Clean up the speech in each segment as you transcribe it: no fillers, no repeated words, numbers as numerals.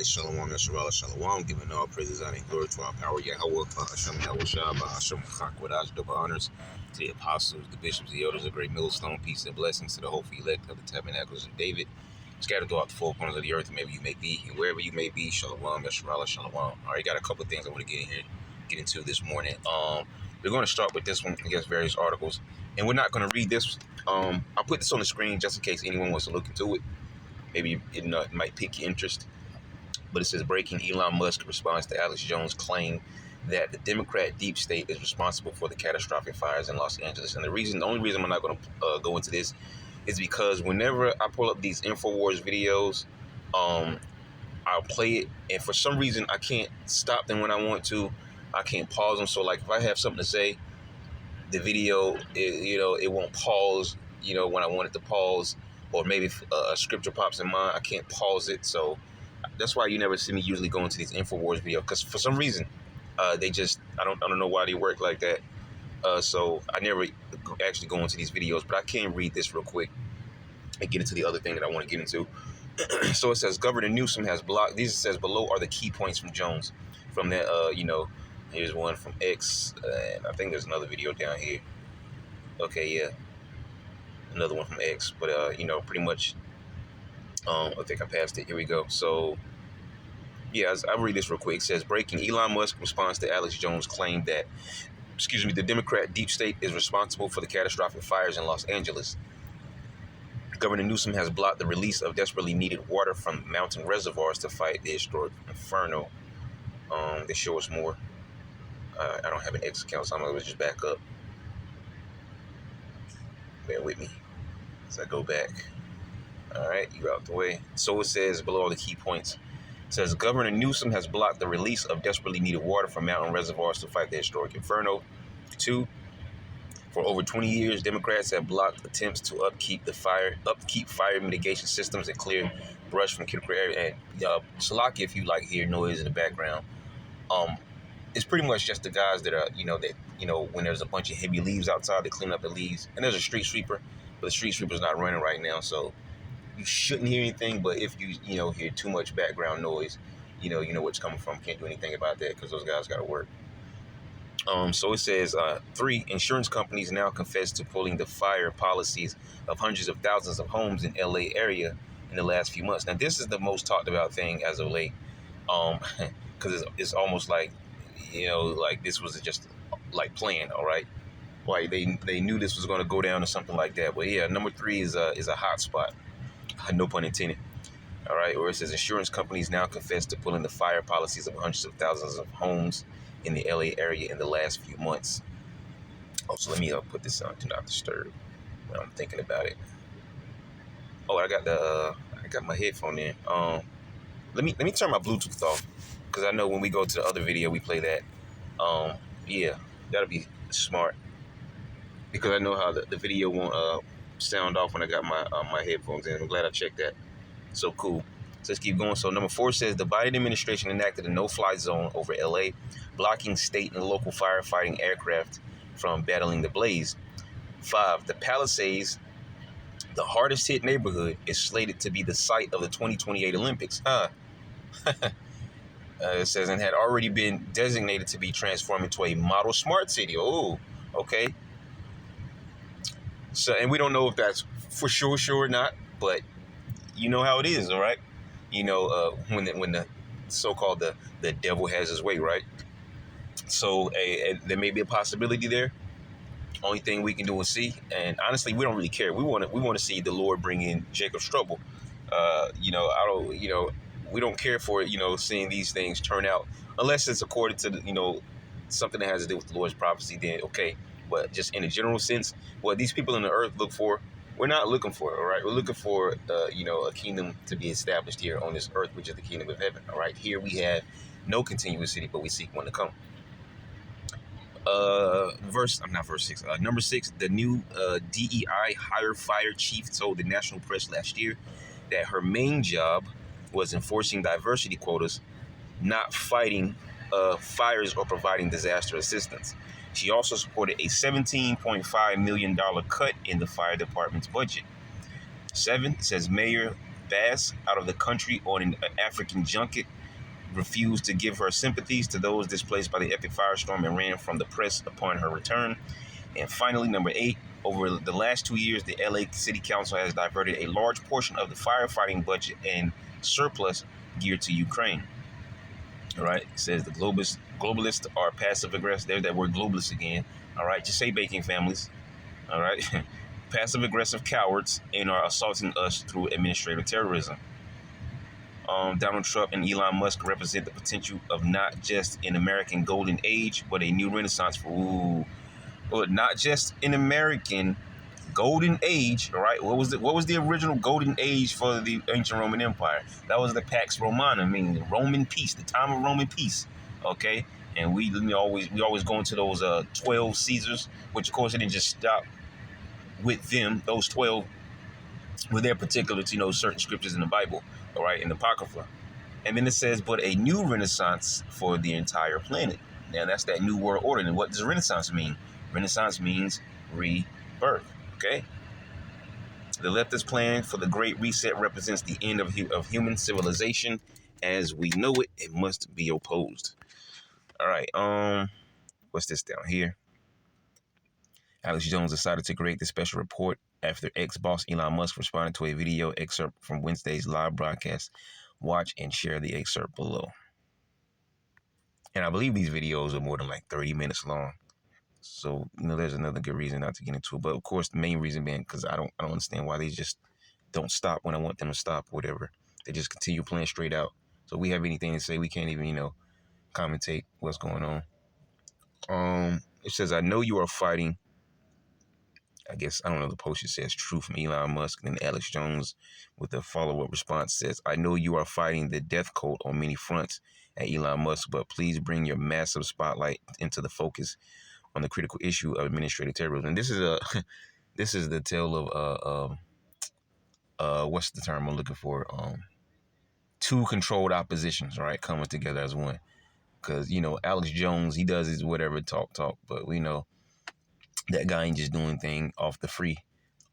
Shalom, Yasharala, Shalom, giving all praises, honor, and glory to our power, Yahweh, Hashem, Yahweh, Shabbat, Hashem, Chakwadaj, double honors to the apostles, the bishops, the elders, the great millstone, peace and blessings to the hopeful elect of the tabernacles of David, scattered throughout the four corners of the earth, maybe you may be, and wherever you may be, Shalom, Yasharala, Shalom. All right, got a couple of things I want to get into this morning. We're going to start with this one against various articles, and we're not going to read this. I'll put this on the screen just in case anyone wants to look into it. Maybe it might pique your interest. But it says, breaking: Elon Musk responds to Alex Jones' claim that the Democrat deep state is responsible for the catastrophic fires in Los Angeles. And the only reason I'm not going to go into this is because whenever I pull up these InfoWars videos, I'll play it, and for some reason I can't stop them when I want to. I can't pause them. So like if I have something to say, the video, it won't pause, when I want it to pause, or maybe if a scripture pops in mind, I can't pause it. So that's why you never see me usually go into these InfoWars videos, because for some reason, they just, I don't know why they work like that. So I never actually go into these videos, but I can read this real quick and get into the other thing that I want to get into. So it says, Governor Newsom has blocked, these, it says below are the key points from Jones, from that, here's one from X, and I think there's another video down here. Okay, yeah, another one from X, but, pretty much, I think I passed it. Here we go. So, yeah, I'll read this real quick. It says, breaking: Elon Musk responds to Alex Jones' claim that, the Democrat deep state is responsible for the catastrophic fires in Los Angeles. Governor Newsom has blocked the release of desperately needed water from mountain reservoirs to fight the historic inferno. They show us more. I don't have an X account, so I'm going to just back up. Bear with me as I go back. All right, you're out the way. So it says below all the key points. It says, Governor Newsom has blocked the release of desperately needed water from mountain reservoirs to fight the historic inferno. 2, for over 20 years, Democrats have blocked attempts to upkeep fire mitigation systems and clear brush from critical area. And Salaki, if you hear noise in the background, it's pretty much just the guys that are, when there's a bunch of heavy leaves outside, they clean up the leaves. And there's a street sweeper, but the street sweeper's not running right now, so you shouldn't hear anything. But if you hear too much background noise, you know where it's coming from. Can't do anything about that because those guys got to work. So it says, 3, insurance companies now confess to pulling the fire policies of hundreds of thousands of homes in LA area in the last few months. Now this is the most talked about thing as of late, because it's almost like this was just planned. All right, like they knew this was going to go down or something like that. But yeah, number 3 is a hot spot. No pun intended. All right, where it says insurance companies now confess to pulling the fire policies of hundreds of thousands of homes in the LA area in the last few months. Oh, so let me put this on Do Not Disturb when I'm thinking about it. Oh, I got my headphone in. Let me turn my Bluetooth off, because I know when we go to the other video we play that. Yeah, that'll be smart, because I know how the video won't sound off when I got my headphones in. I'm glad I checked that. So cool. So let's keep going. So number 4 says the Biden administration enacted a no-fly zone over LA, blocking state and local firefighting aircraft from battling the blaze. 5, the Palisades, the hardest hit neighborhood, is slated to be the site of the 2028 Olympics. It says, and had already been designated to be transformed into a model smart city. Oh, okay. So, and we don't know if that's for sure or not, but you know how it is, all right? When the so-called the devil has his way, right? So there may be a possibility there. Only thing we can do is see, and honestly, we don't really care. We want to see the Lord bring in Jacob's trouble. We don't care for seeing these things turn out, unless it's according to something that has to do with the Lord's prophecy. Then okay, but just in a general sense, what these people on the earth look for, we're not looking for it, all right? We're looking for, a kingdom to be established here on this earth, which is the kingdom of heaven, all right? Here we have no continuous city, but we seek one to come. Number 6, the new DEI higher fire chief told the national press last year that her main job was enforcing diversity quotas, not fighting fires or providing disaster assistance. She also supported a $17.5 million cut in the fire department's budget. 7 says Mayor Bass out of the country on an African junket, refused to give her sympathies to those displaced by the epic firestorm and ran from the press upon her return. And finally, number 8, over the last 2 years, the LA City Council has diverted a large portion of the firefighting budget and surplus geared to Ukraine. All right, it says the globalists are passive aggressive. There's that word globalist again. All right, just say baking families. All right, passive aggressive cowards and are assaulting us through administrative terrorism. Donald Trump and Elon Musk represent the potential of not just an American golden age, but a new renaissance for but not just an American golden age. All right, what was the original golden age for the ancient Roman Empire? That was the Pax Romana, meaning Roman peace, the time of Roman peace. Okay, and we always go into those 12 Caesars, which of course it didn't just stop with them. Those 12 with their particular, certain scriptures in the Bible, all right, in the Apocrypha. And then it says, but a new renaissance for the entire planet. Now that's that new world order. And what does Renaissance mean? Renaissance means rebirth. Okay. The leftist plan for the Great Reset represents the end of human civilization as we know it. It must be opposed. All right. What's this down here? Alex Jones decided to create this special report after ex-boss Elon Musk responded to a video excerpt from Wednesday's live broadcast. Watch and share the excerpt below. And I believe these videos are more than like 30 minutes long. So, there's another good reason not to get into it. But of course, the main reason being because I don't understand why they just don't stop when I want them to stop or whatever. They just continue playing straight out. So we have anything to say, we can't even, commentate what's going on. It says, I know you are fighting. I guess, I don't know, the post it says true from Elon Musk. And then Alex Jones with a follow-up response says, I know you are fighting the death cult on many fronts at Elon Musk, but please bring your massive spotlight into the focus on the critical issue of administrative terrorism. And this is the tale of what's the term I'm looking for? Two controlled oppositions, right, coming together as one. Because Alex Jones, he does his whatever talk, but we know that guy ain't just doing thing off the free.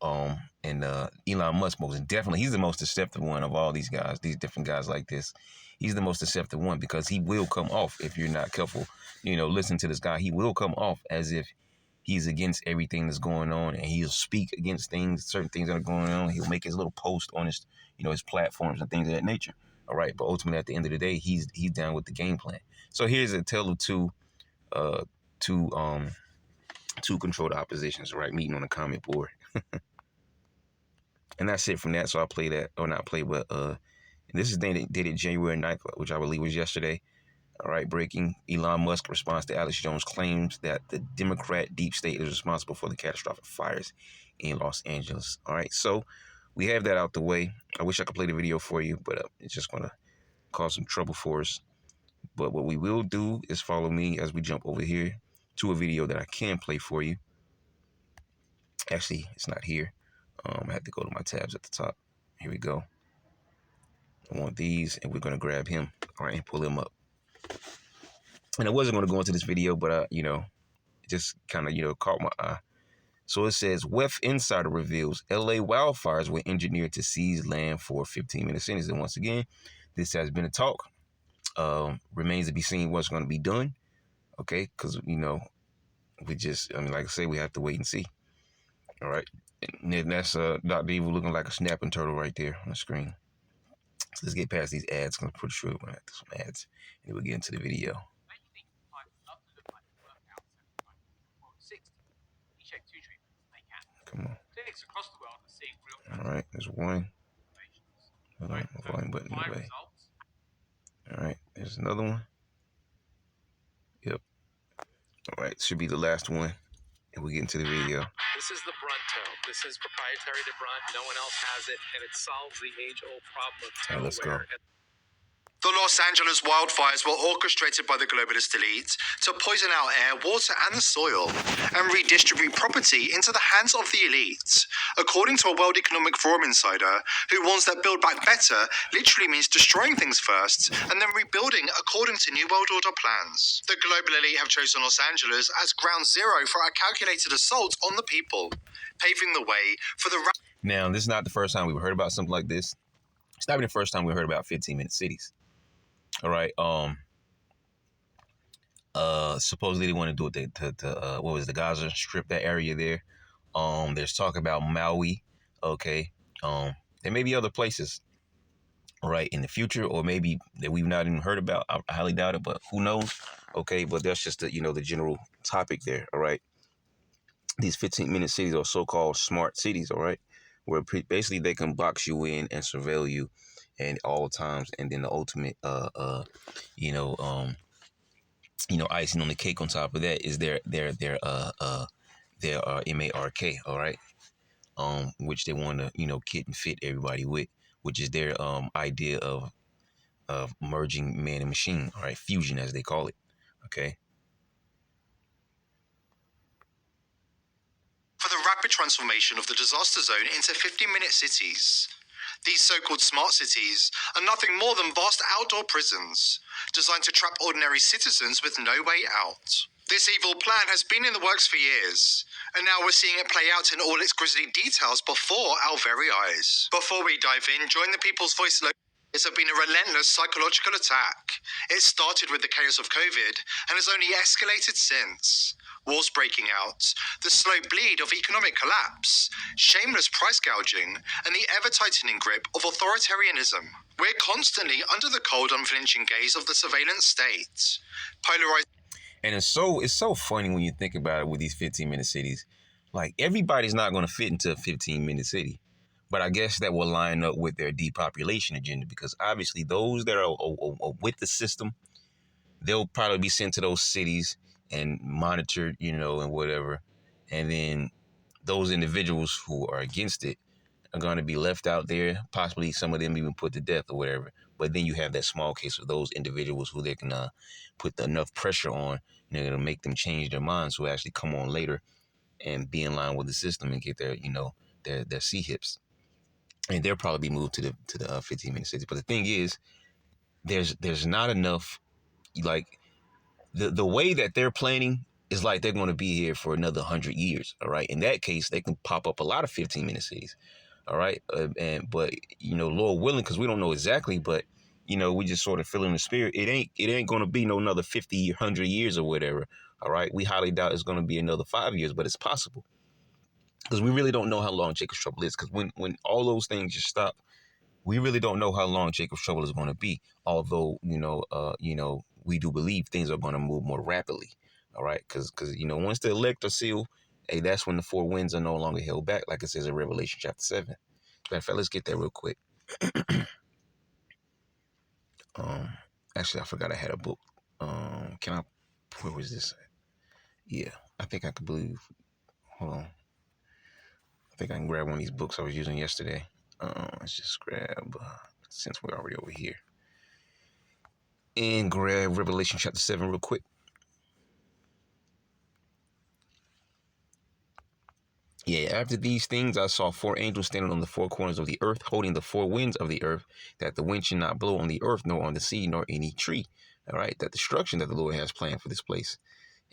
And Elon Musk most definitely, he's the most deceptive one of all these guys, these different guys like this. He's the most deceptive one because he will come off, if you're not careful, listen to this guy, he will come off as if he's against everything that's going on, and he'll speak against certain things that are going on. He'll make his little post on his, his platforms and things of that nature. All right. But ultimately, at the end of the day, he's down with the game plan. So here's a tale of two controlled oppositions, right, meeting on a comment board. And that's it from that. So I'll play that, or not play, but this is dated January 9th, which I believe was yesterday. All right, breaking. Elon Musk responds to Alex Jones' claims that the Democrat deep state is responsible for the catastrophic fires in Los Angeles. All right, so we have that out the way. I wish I could play the video for you, but it's just going to cause some trouble for us. But what we will do is follow me as we jump over here to a video that I can play for you. Actually, it's not here. I have to go to my tabs at the top. Here we go. I want these, and we're going to grab him, all right, and pull him up. And I wasn't going to go into this video, but, it just kind of, caught my eye. So it says, WEF Insider reveals LA wildfires were engineered to seize land for 15-minute sentences. And once again, this has been a talk. Remains to be seen what's going to be done. Okay, because, we just, like I say, we have to wait and see. All right. And then that's Dr. Evil looking like a snapping turtle right there on the screen. So let's get past these ads, because I'm pretty sure we're going to have some ads. And we'll get into the video. Come on. All right, there's one. Hold on, my volume button away. All right, there's another one. Yep. All right, should be the last one. And we'll get into the video. This is the Brunto. This is proprietary to Brunt. No one else has it, and it solves the age-old problem of All right, let's go. The Los Angeles wildfires were orchestrated by the globalist elite to poison our air, water, and the soil, and redistribute property into the hands of the elite. According to a World Economic Forum insider, who warns that Build Back Better literally means destroying things first and then rebuilding according to New World Order plans. The global elite have chosen Los Angeles as ground zero for a calculated assault on the people, paving the way for the... Now, this is not the first time we've heard about something like this. It's not even the first time we heard about 15-minute cities. All right. Supposedly they want to do it to what was the Gaza Strip, that area there. There's talk about Maui. Okay. There may be other places, right, in the future, or maybe that we've not even heard about. I highly doubt it, but who knows? Okay, but that's just the general topic there. All right. These 15-minute cities are so-called smart cities. All right, where basically they can box you in and surveil you at all times, and then the ultimate icing on the cake on top of that is their MARK, all right, which they want to kit and fit everybody with, which is their idea of merging man and machine, all right, fusion as they call it, okay. For the rapid transformation of the disaster zone into 15-minute cities. These so-called smart cities are nothing more than vast outdoor prisons, designed to trap ordinary citizens with no way out. This evil plan has been in the works for years, and now we're seeing it play out in all its grisly details before our very eyes. Before we dive in, join the People's Voice. It's been a relentless psychological attack. It started with the chaos of COVID and has only escalated since. Wars breaking out, the slow bleed of economic collapse, shameless price gouging, and the ever-tightening grip of authoritarianism. We're constantly under the cold, unflinching gaze of the surveillance state. Polarized. And it's so funny when you think about it with these 15-minute cities. Like, everybody's not going to fit into a 15-minute city. But I guess that will line up with their depopulation agenda, because obviously those that are with the system, they'll probably be sent to those cities and monitored, and whatever. And then those individuals who are against it are going to be left out there, possibly some of them even put to death or whatever. But then you have that small case of those individuals who they can put enough pressure on, to make them change their minds, who actually come on later and be in line with the system and get their, their C-hips. And they'll probably be moved to the 15-minute cities. But the thing is, there's not enough, like, the way that they're planning is like they're going to be here for another 100 years. All right. In that case, they can pop up a lot of 15-minute cities. All right. But Lord willing, because we don't know exactly, but we just sort of feel in the spirit. It ain't going to be no another 50, 100 years or whatever. All right. We highly doubt it's going to be another 5 years, but it's possible, because we really don't know how long Jacob's trouble is. Because when all those things just stop, we really don't know how long Jacob's trouble is going to be. Although, we do believe things are going to move more rapidly. All right. Because once the elect are sealed, hey, that's when the four winds are no longer held back, like it says in Revelation chapter 7. Matter of fact, let's get that real quick. Actually, I forgot I had a book. Where was this at? Yeah, I think I could believe. Hold on. I think I can grab one of these books I was using yesterday. Let's just grab, since we're already over here, and grab Revelation chapter 7 real quick. Yeah, after these things, I saw four angels standing on the four corners of the earth, holding the four winds of the earth, that the wind should not blow on the earth, nor on the sea, nor any tree. All right, that destruction that the Lord has planned for this place.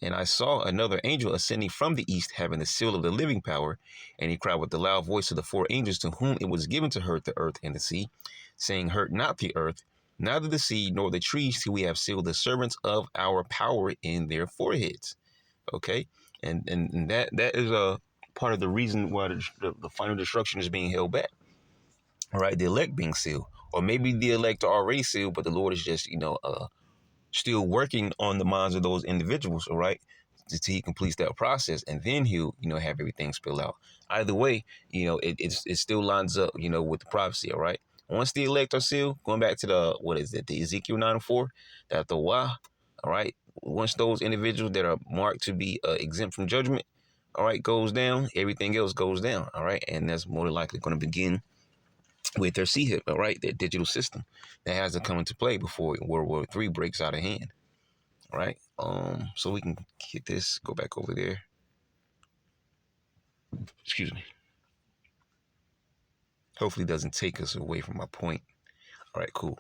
And I saw another angel ascending from the east, having the seal of the living power. And he cried with the loud voice of the four angels, to whom it was given to hurt the earth and the sea, saying, hurt not the earth, neither the sea, nor the trees, till we have sealed the servants of our power in their foreheads. Okay, and that is a part of the reason why the final destruction is being held back. All right, the elect being sealed, or maybe the elect are already sealed, but the Lord is just still working on the minds of those individuals. All right, until he completes that process, and then he'll have everything spill out. Either way, it still lines up with the prophecy. All right, once the elect are sealed, going back to the Ezekiel 9:4, that the Wah. All right, once those individuals that are marked to be exempt from judgment, all right, goes down, everything else goes down. All right, and that's more than likely going to begin with their C-hip, all right, their digital system that has to come into play before World War III breaks out of hand. All right, so we can get this, go back over there. Excuse me. Hopefully it doesn't take us away from my point. All right, cool.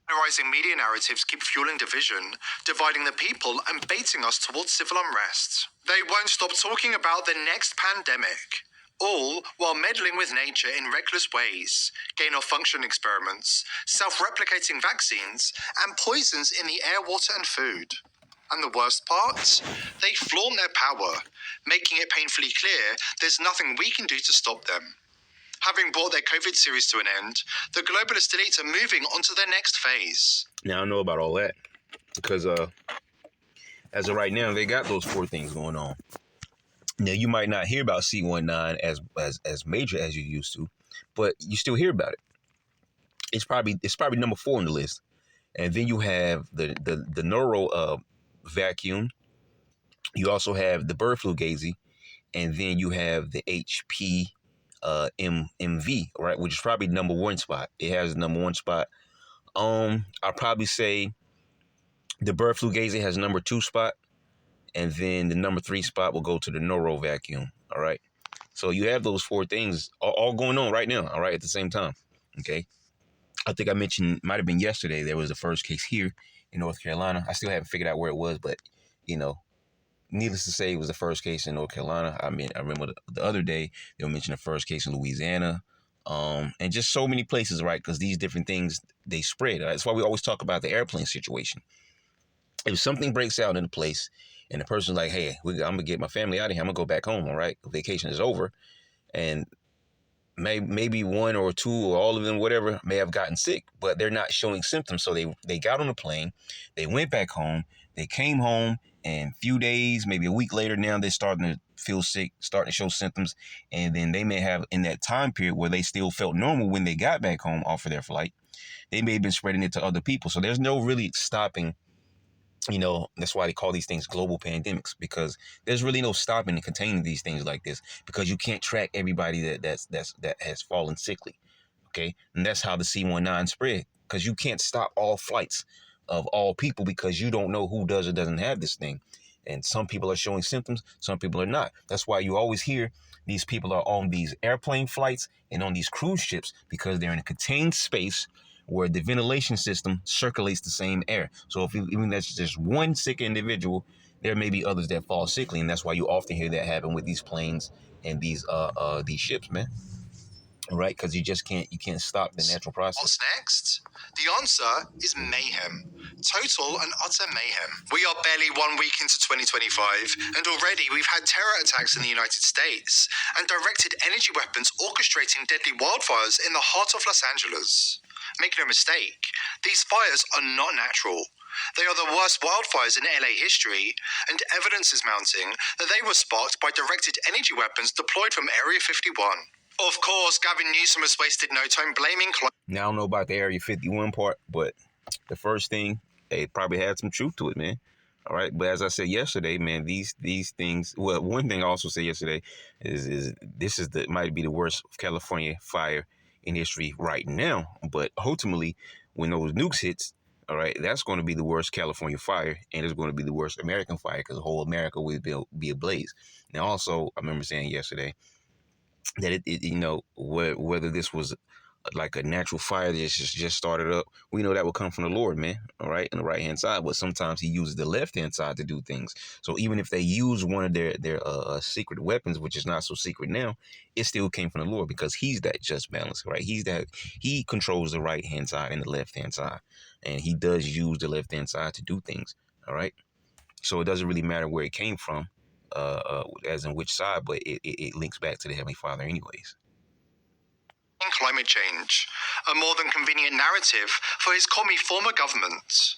Polarizing media narratives keep fueling division, dividing the people and baiting us towards civil unrest. They won't stop talking about the next pandemic. all while meddling with nature in reckless ways, gain-of-function experiments, self-replicating vaccines, and poisons in the air, water, and food. And the worst part? They flaunt their power, making it painfully clear there's nothing we can do to stop them. Having brought their COVID series to an end, the globalist elites are moving on to their next phase. Now I know about all that because as of right now, they got those 4 things going on. Now you might not hear about C19 as major as you used to, but you still hear about it. It's probably number 4 on the list, and then you have the neuro vacuum. You also have the bird flu gazy, and then you have the HP MV, right, which is probably number 1 spot. It has the number 1 spot. I'll probably say the bird flu gazy has number 2 spot, and then the number 3 spot will go to the neuro vacuum. All right, so you have those 4 things all going on right now. All right, at the same time. Okay, I think I mentioned, might have been yesterday, there was the first case here in North Carolina. I still haven't figured out where it was, but needless to say, it was the first case in North Carolina. I mean, I remember the other day they were mentioning the first case in Louisiana, and just so many places, right? Because these different things, they spread. Right? That's why we always talk about the airplane situation. If something breaks out in a place and the person's like, hey, I'm going to get my family out of here, I'm going to go back home, all right? Vacation is over. And maybe 1 or 2 or all of them, whatever, may have gotten sick, but they're not showing symptoms. So they got on a plane, they went back home, they came home, and a few days, maybe a week later, now they're starting to feel sick, starting to show symptoms. And then they may have, in that time period where they still felt normal when they got back home off of their flight, they may have been spreading it to other people. So there's no really stopping. That's why they call these things global pandemics, because there's really no stopping and containing these things like this, because you can't track everybody that has fallen sickly. Okay. And that's how the C19 spread, because you can't stop all flights of all people because you don't know who does or doesn't have this thing. And some people are showing symptoms, some people are not. That's why you always hear these people are on these airplane flights and on these cruise ships, because they're in a contained space where the ventilation system circulates the same air. So if even that's just one sick individual, there may be others that fall sickly, and that's why you often hear that happen with these planes and these ships, man. Right? Because you can't stop the natural process. What's next? The answer is mayhem. Total and utter mayhem. We are barely 1 week into 2025, and already we've had terror attacks in the United States and directed energy weapons orchestrating deadly wildfires in the heart of Los Angeles. Make no mistake, these fires are not natural. They are the worst wildfires in LA history, and evidence is mounting that they were sparked by directed energy weapons deployed from Area 51. Of course, Gavin Newsom has wasted no time blaming Now, I don't know about the Area 51 part, but the first thing, it probably had some truth to it, man. All right. But as I said yesterday, man, these things, well, one thing I also said yesterday is this is might be the worst California fire in history right now. But ultimately, when those nukes hits, all right, that's going to be the worst California fire, and it's going to be the worst American fire, because the whole America will be ablaze. Now, also, I remember saying yesterday that whether this was like a natural fire that just started up, we know that will come from the Lord, man. All right, on the right hand side, but sometimes He uses the left hand side to do things. So even if they use one of their secret weapons, which is not so secret now, it still came from the Lord, because He's that just balance, right? He controls the right hand side and the left hand side, and He does use the left hand side to do things. All right, so it doesn't really matter where it came from, as in which side, but it links back to the Heavenly Father anyways. Climate change, a more than convenient narrative for his commie former government.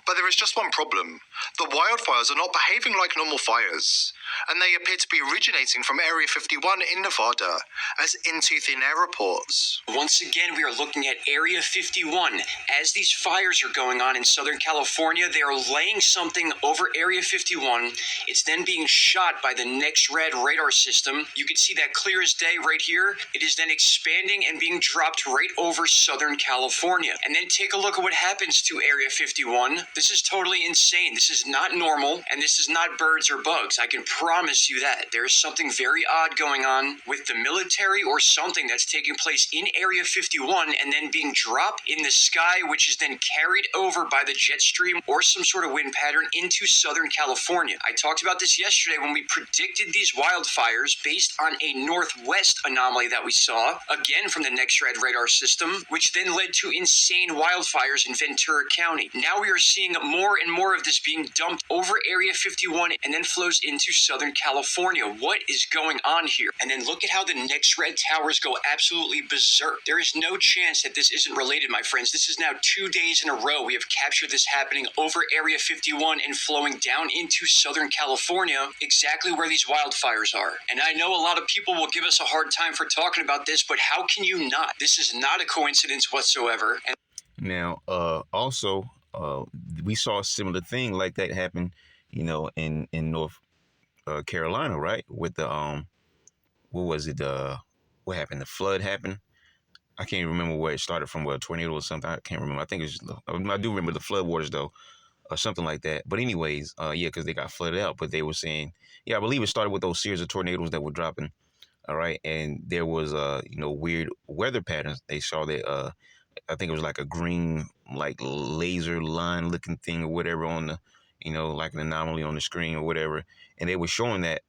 But there is just one problem. The wildfires are not behaving like normal fires, and they appear to be originating from Area 51 in Nevada, as Into Thin Air reports. Once again, we are looking at Area 51. As these fires are going on in Southern California, they are laying something over Area 51. It's then being shot by the NexRad radar system. You can see that clear as day right here. It is then expanding and being dropped right over Southern California. And then take a look at what happens to Area 51. This is totally insane. This is not normal, and this is not birds or bugs. I can promise you that. There is something very odd going on with the military or something that's taking place in Area 51 and then being dropped in the sky, which is then carried over by the jet stream or some sort of wind pattern into Southern California. I talked about this yesterday when we predicted these wildfires based on a northwest anomaly that we saw, again from the NextRad radar system, which then led to insane wildfires in Ventura County. Now we are seeing more and more of this being dumped over Area 51 and then flows into Southern California. What is going on here? And then look at how the NextRad towers go absolutely berserk. There is no chance that this isn't related, my friends. This is now 2 days in a row we have captured this happening over Area 51 and flowing down into Southern California, exactly where these wildfires are. And I know a lot of people will give us a hard time for talking about this, but how can you not? This is not a coincidence whatsoever. And Now, also, we saw a similar thing like that happen, in North Carolina, right? With the what was it? What happened? The flood happened. I can't remember where it started from. What, a tornado or something? I can't remember. I think it's. I do remember the flood waters though, or something like that. But anyways, yeah, because they got flooded out. But they were saying, yeah, I believe it started with those series of tornadoes that were dropping. All right, and there was weird weather patterns. They saw that I think it was like a green, like laser line looking thing or whatever on the, like an anomaly on the screen or whatever. And they were showing that,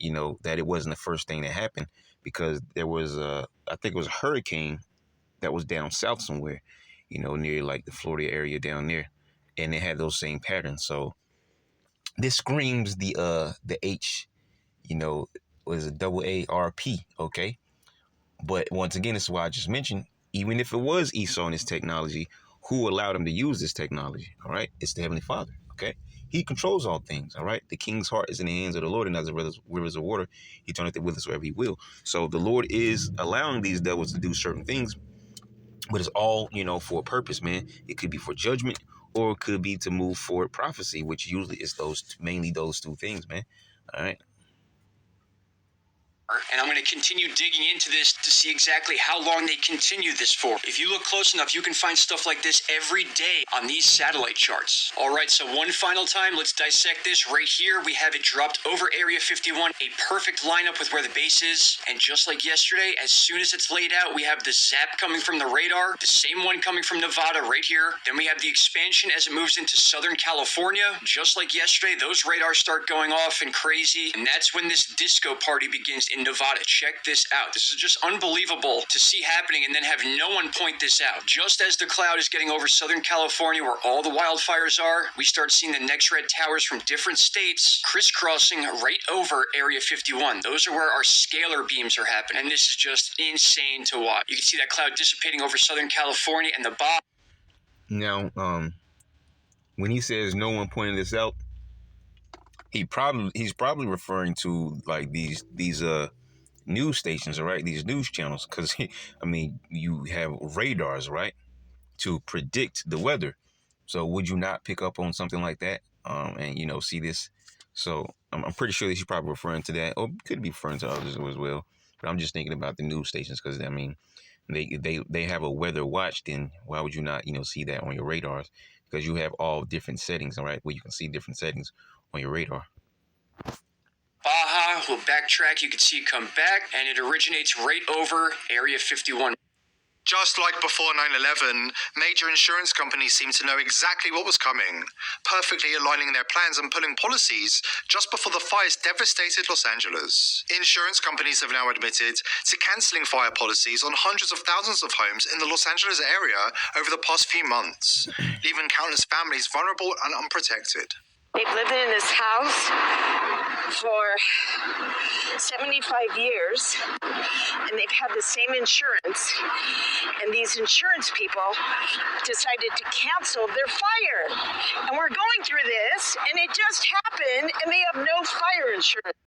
that it wasn't the first thing that happened because there was I think it was a hurricane that was down south somewhere, near like the Florida area down there. And they had those same patterns. So this screams the H, was a AARP, okay? But once again, this is why I just mentioned, even if it was Esau and his technology, who allowed him to use this technology? All right, it's the Heavenly Father. Okay, He controls all things. All right, the king's heart is in the hands of the Lord, and as the rivers of water, He turneth it whithersoever He will. So the Lord is allowing these devils to do certain things, but it's all for a purpose, man. It could be for judgment, or it could be to move forward prophecy, which usually is mainly those two things, man. All right. And I'm going to continue digging into this to see exactly how long they continue this for. If you look close enough, you can find stuff like this every day on these satellite charts. All right, so one final time, let's dissect this. Right here, we have it dropped over Area 51, a perfect lineup with where the base is. And just like yesterday, as soon as it's laid out, we have the zap coming from the radar, the same one coming from Nevada right here. Then we have the expansion as it moves into Southern California. Just like yesterday, those radars start going off and crazy. And that's when this disco party begins in Nevada. Check this out. This is just unbelievable to see happening and then have no one point this out. Just as the cloud is getting over Southern California where all the wildfires are, we start seeing the NextRad towers from different states crisscrossing right over Area 51. Those are where our scalar beams are happening. And this is just insane to watch. You can see that cloud dissipating over Southern California and the bottom. Now, when he says no one pointed this out, he's probably referring to like these news stations, all right, these news channels, because you have radars, right, to predict the weather. So would you not pick up on something like that and see this? So I'm pretty sure that he's probably referring to that, or could be referring to others as well, but I'm just thinking about the news stations because they have a weather watch. Then why would you not see that on your radars? Because you have all different settings, all right, where you can see different settings on your radar. Baja will backtrack. You can see it come back, and it originates right over Area 51. Just like before 9/11, major insurance companies seemed to know exactly what was coming, perfectly aligning their plans and pulling policies just before the fires devastated Los Angeles. Insurance companies have now admitted to cancelling fire policies on hundreds of thousands of homes in the Los Angeles area over the past few months, leaving countless families vulnerable and unprotected. They've lived in this house for 75 years, and they've had the same insurance. And these insurance people decided to cancel their fire. And we're going through this, and it just happened, and they have no fire insurance.